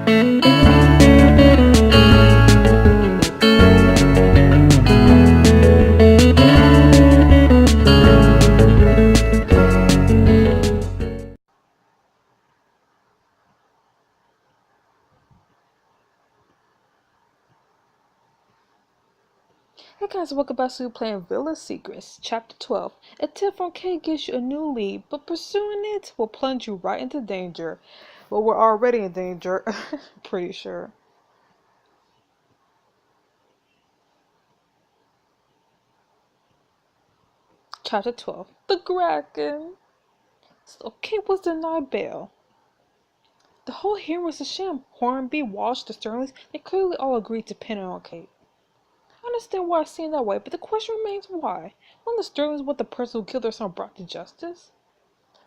Hey guys, welcome back to playing Villa Secrets, Chapter 12. A tip from K gives you a new lead, but pursuing it will plunge you right into danger. Well, we're already in danger, pretty sure. Chapter 12. The Kraken. So Kate was denied bail. The whole hearing was a sham. Hornby, Walsh, the Sterlings, they clearly all agreed to pin it on Kate. I understand why it seemed that way, but the question remains why. When the Sterlings want the person who killed their son brought to justice?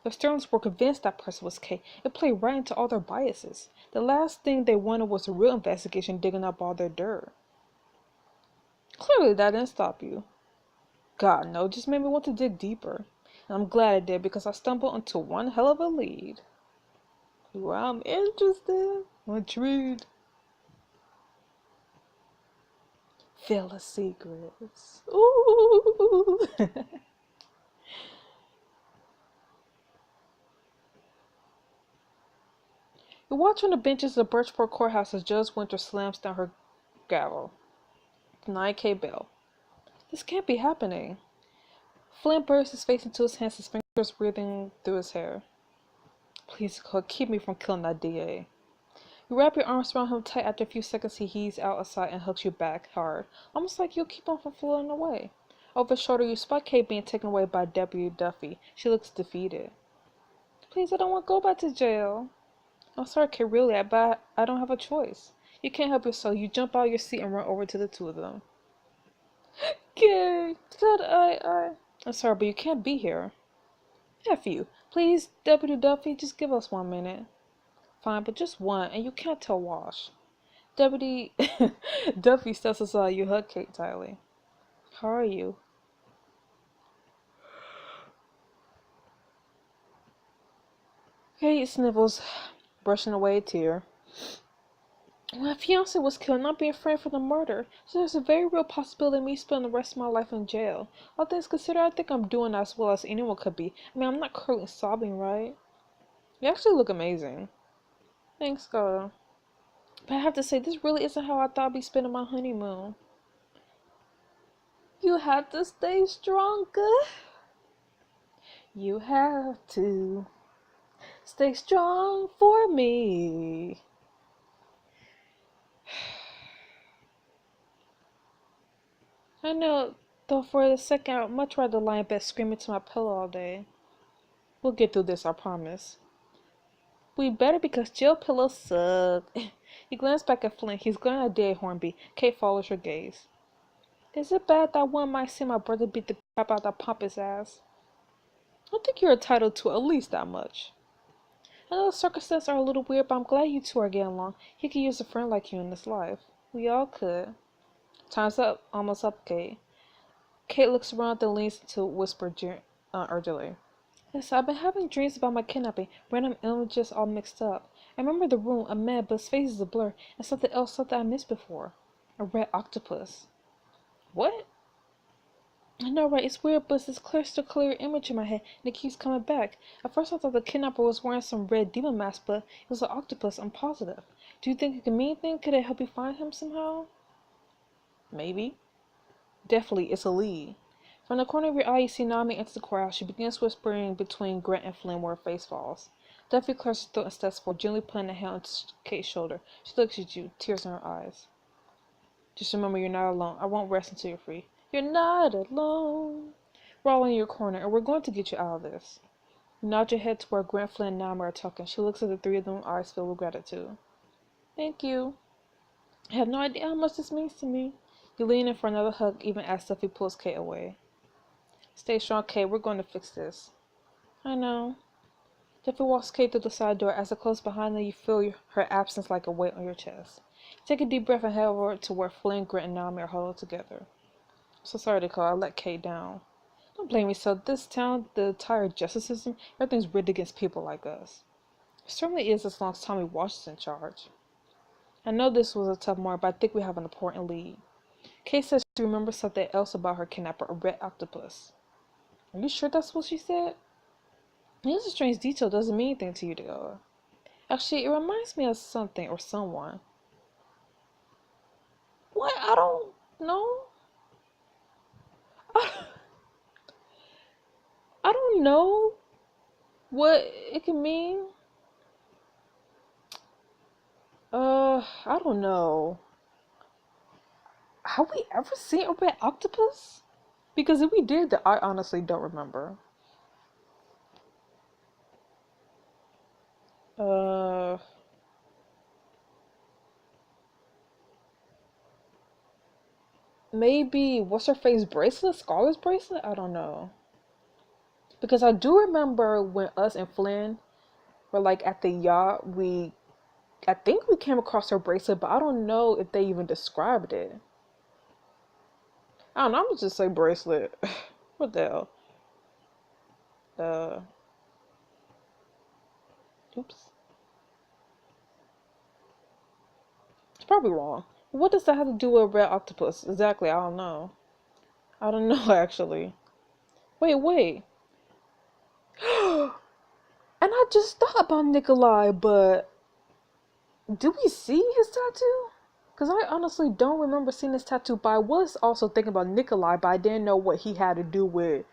The Sterlings were convinced that person was Kate. It played right into all their biases. The last thing they wanted was a real investigation digging up all their dirt. Clearly that didn't stop you. God, no, it just made me want to dig deeper. And I'm glad I did because I stumbled into one hell of a lead. Well, I'm interested. Intrigued. Villa Secrets. Ooh. You watch on the benches of Birchport Courthouse as Judge Winter slams down her gavel. 9K bail. This can't be happening. Flynn bursts his face into his hands, his fingers breathing through his hair. Please, God, keep me from killing that DA. You wrap your arms around him tight. After a few seconds, he heaves out a sigh and hooks you back hard, almost like you'll keep on from floating away. Over his shoulder, you spot Kate being taken away by Deputy Duffy. She looks defeated. Please, I don't want to go back to jail. I'm sorry, Kate, really, but I don't have a choice. You can't help yourself. You jump out of your seat and run over to the two of them. Kate, God, I'm sorry, but you can't be here. F you. Please, Deputy Duffy, just give us 1 minute. Fine, but just one, and you can't tell Wash. Deputy Duffy steps aside. You hug Kate tightly. How are you? Kate snivels, brushing away a tear. My fiance was killed, not being framed for the murder, so there's a very real possibility of me spending the rest of my life in jail. All things considered, I think I'm doing as well as anyone could be. I mean, I'm not currently sobbing, right? You actually look amazing. Thanks, girl. But I have to say, this really isn't how I thought I'd be spending my honeymoon. You have to stay stronger. You have to stay strong for me. I know, though for a second I'd much rather lie in bed screaming to my pillow all day. We'll get through this, I promise. We better because jail pillows suck. You glance back at Flint. He's glaring at Dave Hornby. Kate follows her gaze. Is it bad that one might see my brother beat the crap out of that pompous ass? I think you're entitled to at least that much. I know the circumstances are a little weird, but I'm glad you two are getting along. He could use a friend like you in his life. We all could. Time's up. Almost up, Kate. Kate looks around and leans to whisper urgently. Yes, I've been having dreams about my kidnapping, random images all mixed up. I remember the room, a man, but his face is a blur, and something else, something I missed before. A red octopus. What? I know, right? It's weird, but it's this clear image in my head, and it keeps coming back. At first, I thought the kidnapper was wearing some red demon mask, but it was an octopus. I'm positive. Do you think it could mean anything? Could it help you find him somehow? Maybe. Definitely, it's a lead. From the corner of your eye, you see Nami enter the courthouse. She begins whispering between Grant and Flynn where her face falls. Duffy clears her throat and steps forward, gently putting a hand on Kate's shoulder. She looks at you, tears in her eyes. Just remember, you're not alone. I won't rest until you're free. You're not alone. We're all in your corner, and we're going to get you out of this. You nod your head to where Grant, Flynn, and Nami are talking. She looks at the three of them, eyes filled with gratitude. Thank you. I have no idea how much this means to me. You lean in for another hug, even as Duffy pulls Kate away. Stay strong, Kate. We're going to fix this. I know. Duffy walks Kate through the side door. As it closes behind them, you feel her absence like a weight on your chest. Take a deep breath and head over to where Flynn, Grant, and Nami are huddled together. So sorry to call. I let Kate down. Don't blame me, so this town, the entire justice system, everything's rigged against people like us. It certainly is as long as Tommy Walsh is in charge. I know this was a tough morning, but I think we have an important lead. Kate says she remembers something else about her kidnapper, a red octopus. Are you sure that's what she said? It's a strange detail, doesn't mean anything to you, though. Actually, it reminds me of something or someone. What? I don't know. I don't know what it can mean. I don't know. Have we ever seen a red octopus? Because if we did, I honestly don't remember. Uh, Maybe what's her face bracelet? Scarlet's bracelet? I don't know. Because I do remember when us and Flynn were like at the yacht, I think we came across her bracelet, but I don't know if they even described it. I don't know, I'm gonna just say bracelet. What the hell? Uh, Oops. It's probably wrong. What does that have to do with a red octopus? Exactly, I don't know. I don't know actually. Wait. And I just thought about Nikolai, but did we see his tattoo? Because I honestly don't remember seeing his tattoo, but I was also thinking about Nikolai, but I didn't know what he had to do with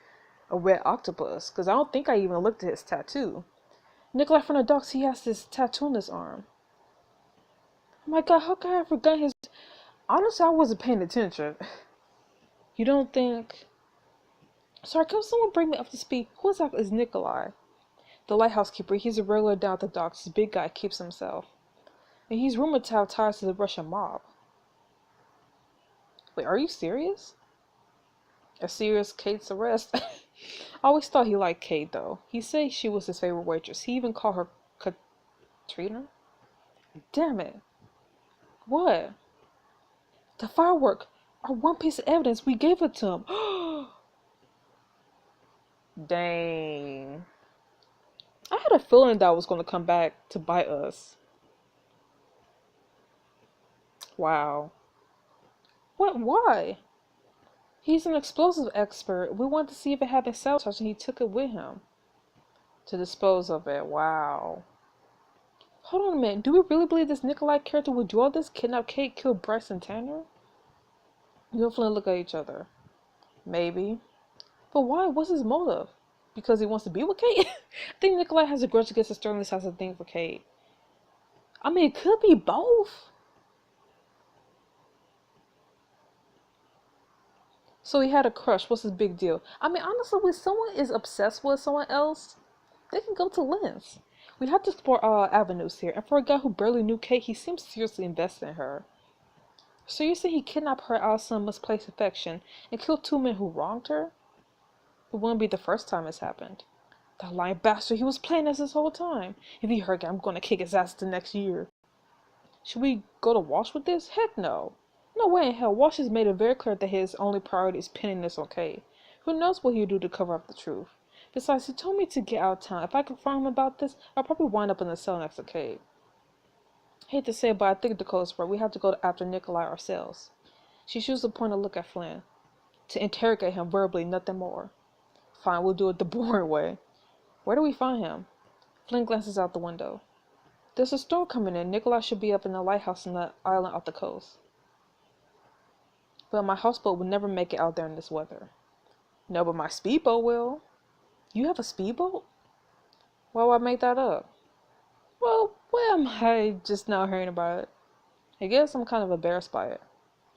a red octopus. Because I don't think I even looked at his tattoo. Nikolai from the docks, he has this tattoo on his arm. Oh my god, how could I have forgotten his... Honestly, I wasn't paying attention. You don't think... Sorry, can someone bring me up to speed? Who exactly is Nikolai? The lighthouse keeper, he's a regular down at the docks. This big guy keeps himself. And he's rumored to have ties to the Russian mob. Wait, are you serious? A serious Kate's arrest? I always thought he liked Kate, though. He said she was his favorite waitress. He even called her Katrina? Damn it. What? The firework. Our one piece of evidence. We gave it to him. Dang. I had a feeling that was going to come back to bite us. Wow. What? Why? He's an explosive expert. We wanted to see if it had been sabotaged and he took it with him. To dispose of it. Wow. Hold on a minute. Do we really believe this Nikolai character would do all this? Kidnap Kate, kill Bryce and Tanner? You and Flynn look at each other. Maybe. But why? What's his motive? Because he wants to be with Kate? I think Nikolai has a grudge against his Sterling has a thing for Kate. I mean, it could be both. So he had a crush. What's his big deal? I mean, honestly, when someone is obsessed with someone else, they can go to lengths. We'd have to explore all avenues here. And for a guy who barely knew Kate, he seems seriously invested in her. So you say he kidnapped her out of some misplaced affection and killed two men who wronged her? It wouldn't be the first time it's happened. That lying bastard, he was playing us this whole time. If he heard it, I'm gonna kick his ass the next year. Should we go to Walsh with this? Heck no. No way in hell. Walsh has made it very clear that his only priority is pinning this on Kate. Who knows what he'll do to cover up the truth. Besides, he told me to get out of town. If I confront him about this, I'll probably wind up in the cell next to Kate. Hate to say it, but I think Dakota's right. We have to go after Nikolai ourselves. She shoots a point to look at Flynn. To interrogate him verbally, nothing more. Fine, we'll do it the boring way. Where do we find him? Flynn glances out the window. There's a storm coming in. Nikolai should be up in the lighthouse on the island off the coast. But my houseboat would never make it out there in this weather. No, but my speedboat will. You have a speedboat? Why would I make that up? Well, why am I just now hearing about it? I guess I'm kind of embarrassed by it.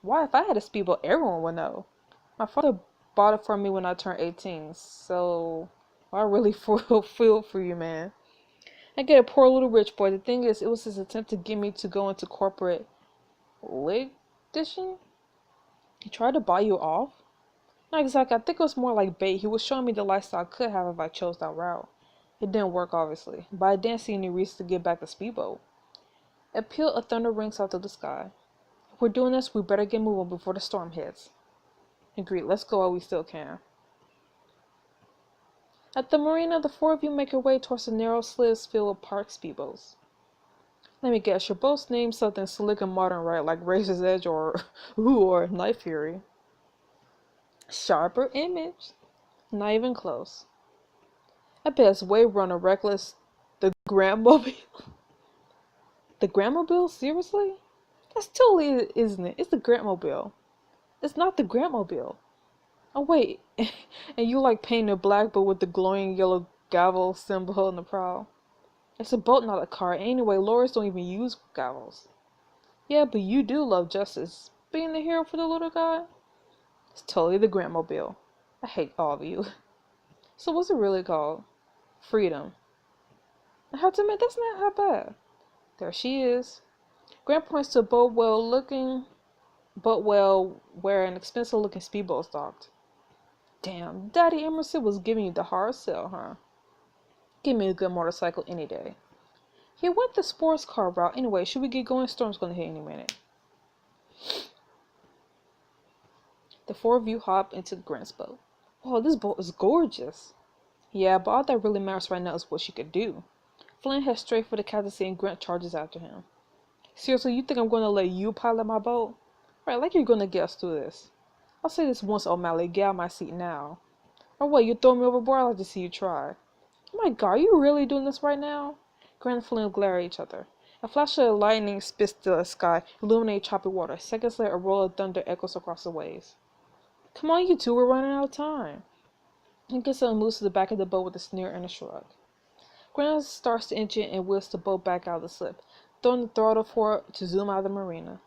Why? If I had a speedboat, everyone would know. My father bought it for me when I turned 18, so I really feel for you, man. I get a poor little rich boy. The thing is, it was his attempt to get me to go into corporate litigation. He tried to buy you off? Not exactly. I think it was more like bait. He was showing me the lifestyle I could have if I chose that route. It didn't work, obviously, but I didn't see any reason to get back the speedboat. A peal of thunder rings out through the sky. If we're doing this, we better get moving before the storm hits. Agreed. Let's go while we still can. At the marina, the four of you make your way towards the narrow slips filled with parked speedboats. Let me guess, you're both named something slick and modern, right? Like Razor's Edge or ooh, or Night Fury. Sharper image. Not even close. I bet it's Wave Runner Reckless. The Grandmobile. The Grandmobile? Seriously? That's totally isn't it? It's the Grandmobile. It's not the Grandmobile. Oh wait, and you like painted black but with the glowing yellow gavel symbol in the prow. It's a boat, not a car. Anyway, lorries don't even use gavels. Yeah, but you do love justice. Being the hero for the little guy? It's totally the Grandmobile. I hate all of you. So what's it really called? Freedom. I have to admit, that's not how bad. There she is. Grant points to a boat well where an expensive looking speedboat's docked. Damn, Daddy Emerson was giving you the hard sell, huh? Give me a good motorcycle any day. He went the sports car route. Anyway, should we get going? Storm's gonna hit any minute. The four of you hop into Grant's boat. Whoa, this boat is gorgeous. Yeah, but all that really matters right now is what she could do. Flynn heads straight for the captaincy and Grant charges after him. Seriously, you think I'm gonna let you pilot my boat? Right, like you're gonna get us through this. I'll say this once, O'Malley, get out of my seat now. Or what, you throw me overboard? I'd like to see you try. Oh my god, are you really doing this right now? Grant and Flynn glare at each other. A flash of lightning spits the sky, illuminating choppy water. Seconds later, a roll of thunder echoes across the waves. Come on, you two, we're running out of time. He gets up and moves to the back of the boat with a sneer and a shrug. Grant starts the engine and wheels the boat back out of the slip, throwing the throttle for it to zoom out of the marina.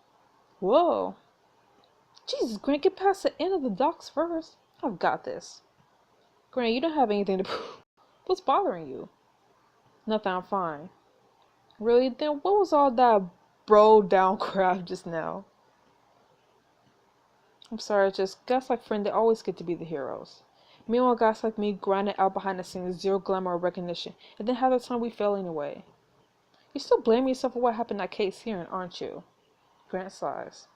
Whoa. Jesus, Grant, get past the end of the docks first. I've got this. Grant, you don't have anything to prove. What's bothering you? Nothing, I'm fine. Really? Then what was all that bro down crap just now? I'm sorry, just guys like Friend, they always get to be the heroes. Meanwhile, guys like me grinding out behind the scenes, zero glamour or recognition, and then half the time we fail anyway. You're still blaming yourself for what happened at Kate's hearing, aren't you? Grant sighs.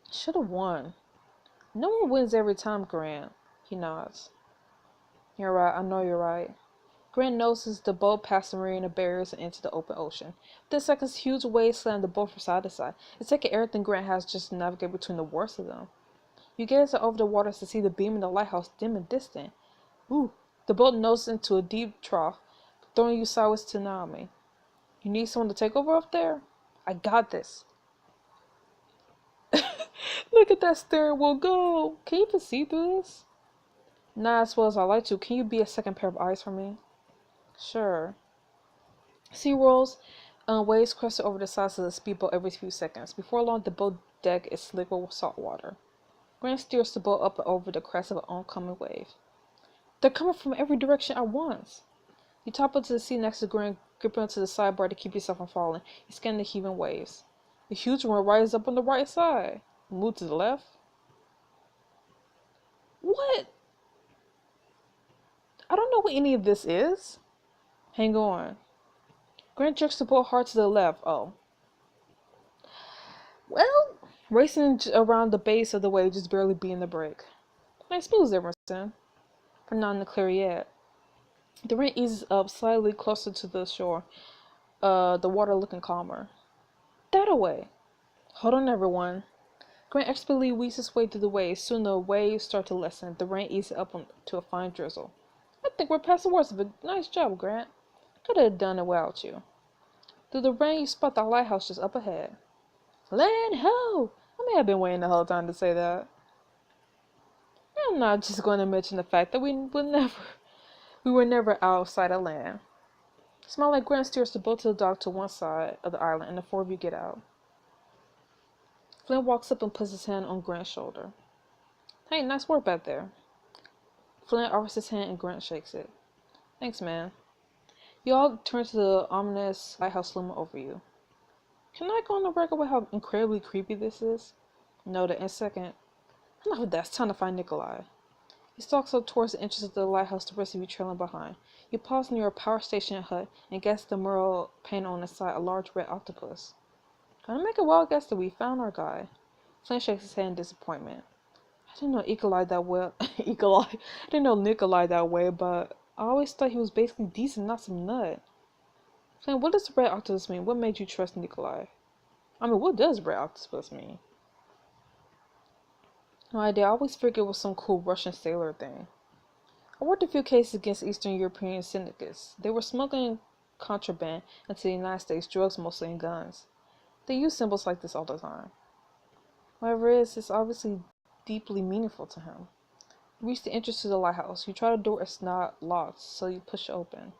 Should have won. No one wins every time, Grant. He nods. You're right, I know you're right. Grant notices the boat past the marina barriers and into the open ocean. Within seconds, huge waves slam the boat from side to side. It's taking everything Grant has just to navigate between the worst of them. You gaze over the waters to see the beam in the lighthouse dim and distant. Ooh, the boat noses into a deep trough, throwing you sideways to Naomi. You need someone to take over up there? I got this. Look at that steering wheel go! Can you even see through this? Not as well as I like to. Can you be a second pair of eyes for me? Sure. Sea rolls, waves crest over the sides of the speedboat every few seconds. Before long, the boat deck is slick with salt water. Grant steers the boat up and over the crest of an oncoming wave. They're coming from every direction at once. You topple to the seat next to Grant, gripping onto the sidebar to keep yourself from falling. You scan the heaving waves. A huge one rises up on the right side. Move to the left. What? I don't know what any of this is. Hang on. Grant jerks the boat hard to the left. Oh. Well, racing around the base of the wave, just barely beating the brake. Nice moves, Emerson. But not in the clear yet. The rain eases up slightly closer to the shore, the water looking calmer. That away. Hold on, everyone. Grant expertly weaves his way through the waves. Soon the waves start to lessen. The rain eases up to a fine drizzle. I think we're past the worst of it. Nice job, Grant. Could have done it without you. Through the rain, you spot the lighthouse just up ahead. Land ho! I may have been waiting the whole time to say that. I'm not just going to mention the fact that we were never outside of land. Smile like Grant steers the boat to the dock to one side of the island, and the four of you get out. Flynn walks up and puts his hand on Grant's shoulder. Hey, nice work back there. Flynn offers his hand and Grant shakes it. Thanks, man. You all turn to the ominous lighthouse looming over you. Can I go on the record with how incredibly creepy this is? Noted, and second, enough of that, it's time to find Nikolai. He stalks up towards the entrance of the lighthouse, the rest of you trailing behind. You pause near a power station hut and guess the mural painted on the side, a large red octopus. Gonna make a wild guess that we found our guy. Flynn shakes his head in disappointment. I didn't know Nikolai that well. I didn't know Nikolai that way, but I always thought he was basically decent, not some nut. Flynn, what does red octopus mean? What made you trust Nikolai? I mean, what does red octopus mean? No idea. I always figured it was some cool Russian sailor thing. I worked a few cases against Eastern European syndicates. They were smuggling contraband into the United States, drugs mostly, and guns. They use symbols like this all the time. Whatever it is, it's obviously deeply meaningful to him. You reach the entrance to the lighthouse. You try the door, it's not locked, so you push it open.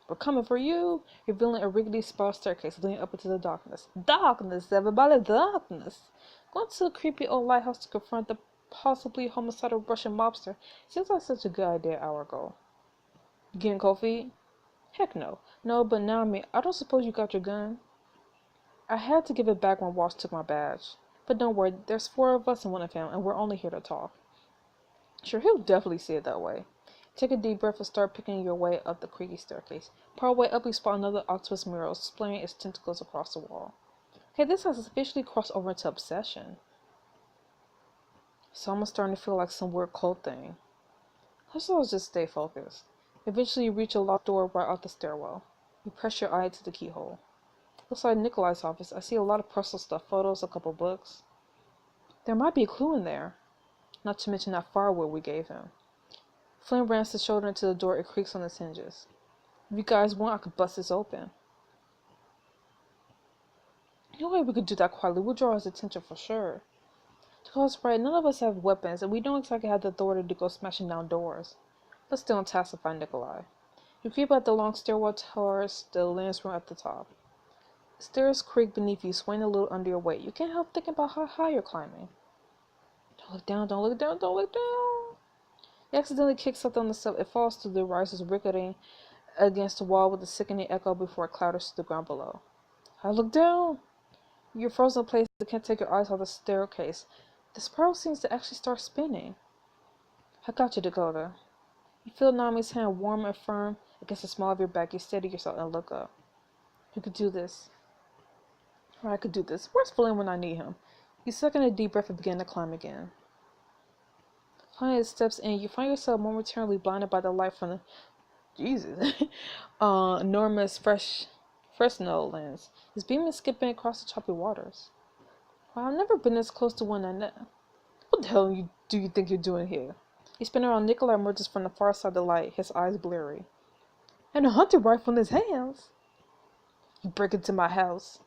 We're coming for you, revealing a rickety spiral staircase leading up into the darkness. Darkness, everybody, darkness! Going to the creepy old lighthouse to confront the possibly homicidal Russian mobster seems like such a good idea an hour ago. You getting cold feet? Heck no. No, but now I don't suppose you got your gun? I had to give it back when Walsh took my badge. But don't worry, there's 4 of us and 1 of him, and we're only here to talk. Sure, he'll definitely see it that way. Take a deep breath and start picking your way up the creaky staircase. Part way up, you spot another octopus mural, splaying its tentacles across the wall. Okay, this has officially crossed over into obsession. It's almost starting to feel like some weird cult thing. Let's all just stay focused. Eventually, you reach a locked door right off the stairwell. You press your eye to the keyhole. Looks like Nikolai's office. I see a lot of personal stuff, photos, a couple books. There might be a clue in there. Not to mention that firewood we gave him. Flynn rams his shoulder into the door. It creaks on its hinges. If you guys want, I could bust this open. No way we could do that quietly. We'll draw his attention for sure. Because, right, none of us have weapons, and we don't exactly have the authority to go smashing down doors. Let's still pacify Nikolai. You creep up the long stairwell towards the lens room at the top. The stairs creak beneath you, swaying a little under your weight. You can't help thinking about how high you're climbing. Don't look down, don't look down, don't look down. You accidentally kick something on the step. It falls through the risers, ricketing against the wall with a sickening echo before it clatters to the ground below. I look down. You're frozen in place. You can't take your eyes off the staircase. The spiral seems to actually start spinning. I got you, Dakota. You feel Nami's hand warm and firm against the small of your back. You steady yourself and look up. You could do this. Or I could do this. Where's Flynn when I need him? You suck in a deep breath and begin to climb again. Finally, steps in. You find yourself momentarily blinded by the light from the enormous Fresnel lens. His beam is skipping across the choppy waters. Well, I've never been this close to one that. What the hell do you think you're doing here? You spin around. Nikolai emerges from the far side of the light, his eyes bleary. And a hunting rifle in his hands. You break into my house.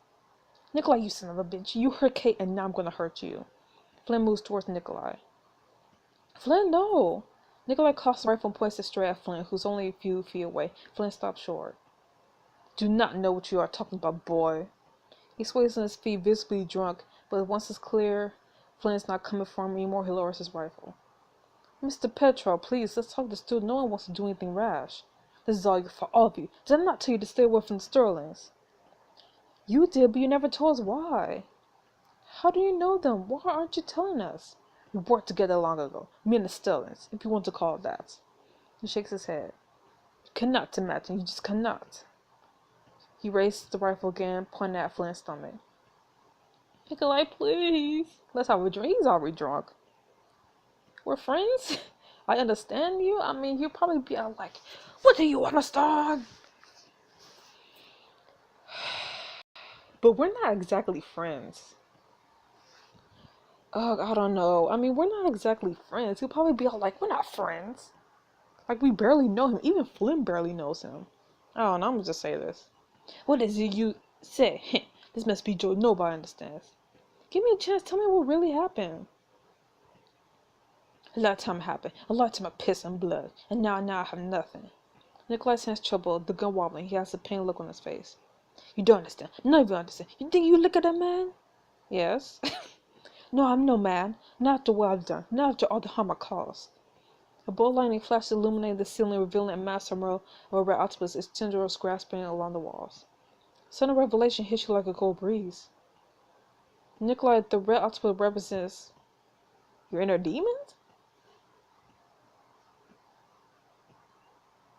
Nikolai, you son of a bitch. You hurt Kate, and now I'm gonna hurt you. Flynn moves towards Nikolai. Flynn, no! Nikolai cocks the rifle and points it straight at Flynn, who's only a few feet away. Flynn stops short. Do not know what you are talking about, boy. He sways on his feet, visibly drunk, but once it's clear Flynn's not coming for him anymore, he lowers his rifle. Mr. Petrov, please, let's talk this through. No one wants to do anything rash. This is all your fault, all of you. Did I not tell you to stay away from the Sterlings? You did, but you never told us why. How do you know them? Why aren't you telling us? We worked together long ago, me and the Sterlings, if you want to call it that. He shakes his head. You cannot imagine, you just cannot. He raises the rifle again, pointing at Flynn's stomach. Nikolai, please. Let's have a drink. He's already drunk. We're friends? I understand you. I mean, you'll probably be out like, what do you understand? But we're not exactly friends. I don't know. I mean, we're not exactly friends. He'll probably be all like, we're not friends. Like, we barely know him. Even Flynn barely knows him. I don't know. I'm gonna just say this. What is it you say? This must be joy. Nobody understands. Give me a chance. Tell me what really happened. A lot of time happened. A lot of time I piss and blood. And now I have nothing. Nikolai's hands troubled, the gun wobbling. He has a pained look on his face. You don't understand. None of you understand. You think you look at a man? Yes. No, I'm no man. Not after what I've done. Not after all the harm I caused. A bolt lightning flash illuminated the ceiling, revealing a massive row of a red octopus, its tendrils grasping along the walls. Sudden revelation hits you like a cold breeze. Nikolai, the red octopus represents your inner demons?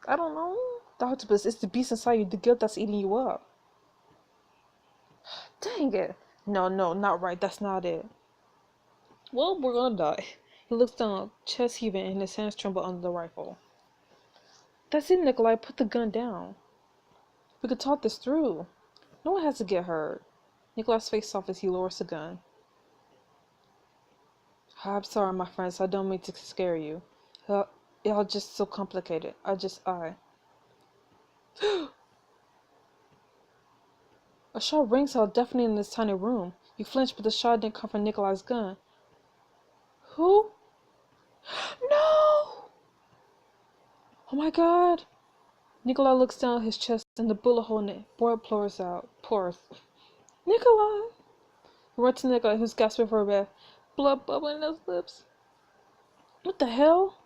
I don't know. The octopus is the beast inside you, the guilt that's eating you up. Dang it. No, not right. That's not it. Well, we're gonna die. He looks down, chest heaving, and his hands tremble under the rifle. That's it, Nikolai. Put the gun down. We could talk this through. No one has to get hurt. Nikolai's face off as he lowers the gun. I'm sorry, my friends. I don't mean to scare you. Y'all just so complicated. A shot rings out deafening in this tiny room. You flinch, but the shot didn't come from Nikolai's gun. Who? No! Oh my god! Nikolai looks down at his chest and the bullet hole in it. Blood pours out. Pours. Nikolai! He runs to Nikolai, who's gasping for breath. Blood bubbling in his lips. What the hell?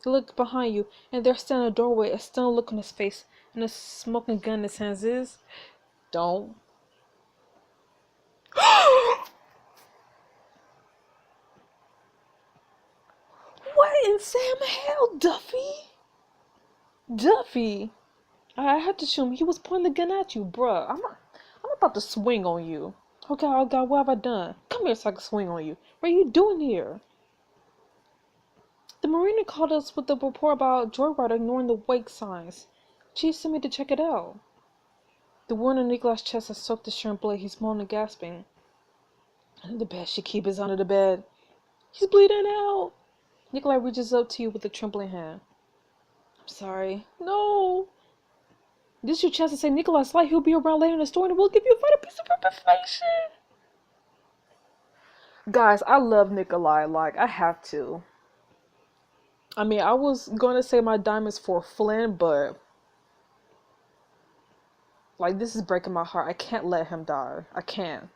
You look behind you, and there standing in the doorway, a stunned look on his face, and a smoking gun in his hands is... Don't. What in Sam hell, Duffy? Duffy? I had to shoot him. He was pointing the gun at you, bruh. I'm about to swing on you. Oh God, what have I done? Come here so I can swing on you. What are you doing here? The marina called us with the report about joyrider ignoring the wake signs. She sent me to check it out. The wound on Nikolai's chest has soaked the shirt and blood. He's moaning and gasping. Under the bed. She keep his under the bed. He's bleeding out. Nikolai reaches up to you with a trembling hand. I'm sorry. No. This is your chance to say Nikolai's light. He'll be around later in the story and we'll give you a vital piece of information. Guys, I love Nikolai. Like, I have to. I mean, I was going to say my diamonds for Flynn, but... Like, this is breaking my heart. I can't let him die. I can't.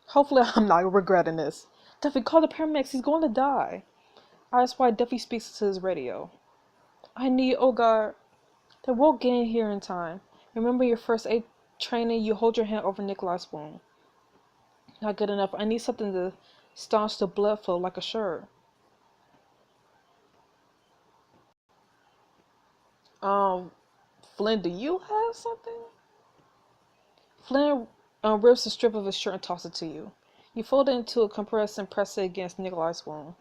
Hopefully I'm not regretting this. Duffy, call the paramedics. He's going to die. That's why Duffy speaks to his radio. Oh God. They won't get in here in time. Remember your first aid training? You hold your hand over Nikolai's wound. Not good enough. I need something to staunch the blood flow like a shirt. Flynn, do you have something? Flynn rips a strip of his shirt and tosses it to you. You fold it into a compress and press it against Nikolai's wound.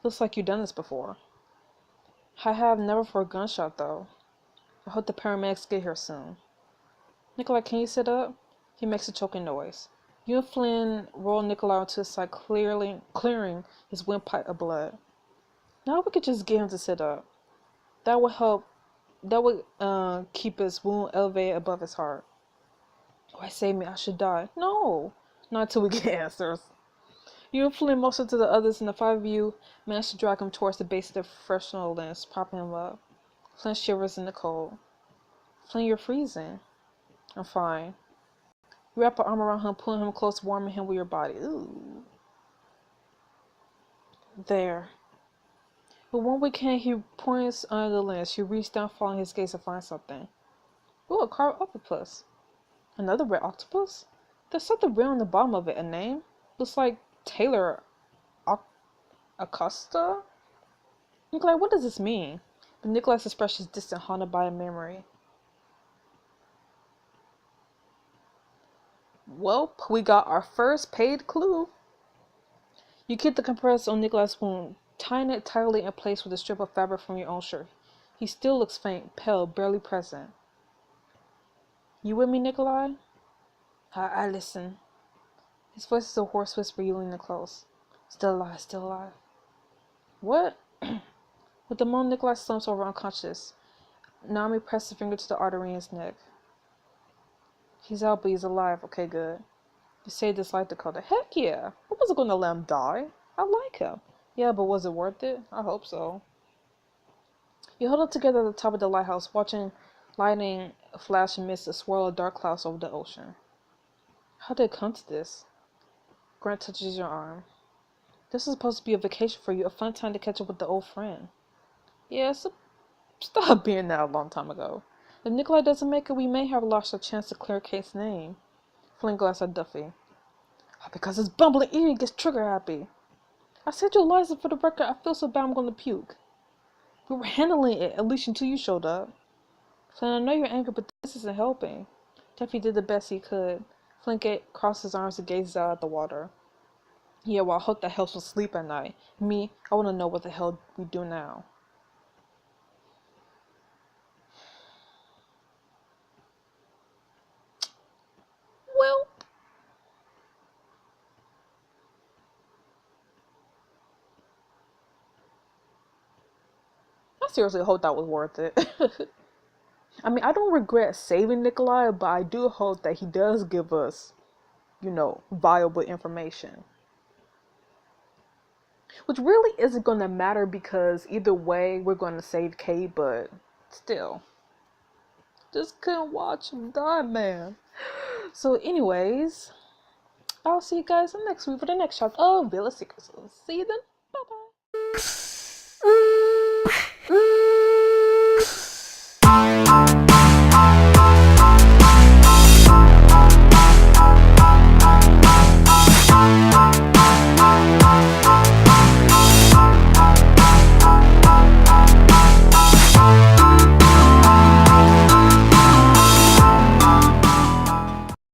Looks like you've done this before. I have never for a gunshot, though. I hope the paramedics get here soon. Nikolai, can you sit up? He makes a choking noise. You and Flynn roll Nikolai to his side, clearing his windpipe of blood. Now we could just get him to sit up. That would help. That would keep his wound elevated above his heart. Why save me? I should die. No, not until we get answers. You and Flynn motion to the others, and the five of you manage to drag him towards the base of the professional lens, propping him up. Flynn shivers in the cold. Flynn, you're freezing. I'm fine. You wrap your arm around him, pulling him close, warming him with your body. Ooh. There. But one weekend, he points under the lens. You reach down, following his gaze, to find something. Ooh, a carved octopus. Another red octopus? There's something red on the bottom of it. A name? Looks like Taylor Acosta? Nikolai, what does this mean? But Nikolai's expression is distant, haunted by a memory. Well, we got our first paid clue. You keep the compress on Nikolai's wound, tying it tightly in place with a strip of fabric from your own shirt. He still looks faint, pale, barely present. You with me, Nikolai? I listen. His voice is a hoarse whisper, you leaning close. Still alive, still alive. What? With the moan, Nikolai slumps over unconscious. Naomi pressed a finger to the artery in his neck. He's out, but he's alive. Okay, good. You saved his life, Dakota. Heck yeah. I wasn't going to let him die. I like him. Yeah, but was it worth it? I hope so. You huddled together at the top of the lighthouse, watching lightning flash amidst a swirl of dark clouds over the ocean. How did it come to this? Grant touches your arm. This is supposed to be a vacation for you, a fun time to catch up with the old friend. Yeah, stop being that a long time ago. If Nikolai doesn't make it, we may have lost a chance to clear Kate's name. Flynn glanced at Duffy. Because this bumbling idiot gets trigger happy. I said your license for the record. I feel so bad I'm going to puke. We were handling it, at least until you showed up. Flynn, I know you're angry, but this isn't helping. Duffy did the best he could. Flynn crossed his arms and gazed out at the water. Yeah, well, I hope that helps with sleep at night. Me, I want to know what the hell we do now. I seriously hope that was worth it. I mean, I don't regret saving Nikolai, but I do hope that he does give us, valuable information. Which really isn't going to matter because either way, we're going to save Kate, but still. Just couldn't watch him die, man. So, anyways, I'll see you guys next week for the next chapter of Villa Secrets. See you then.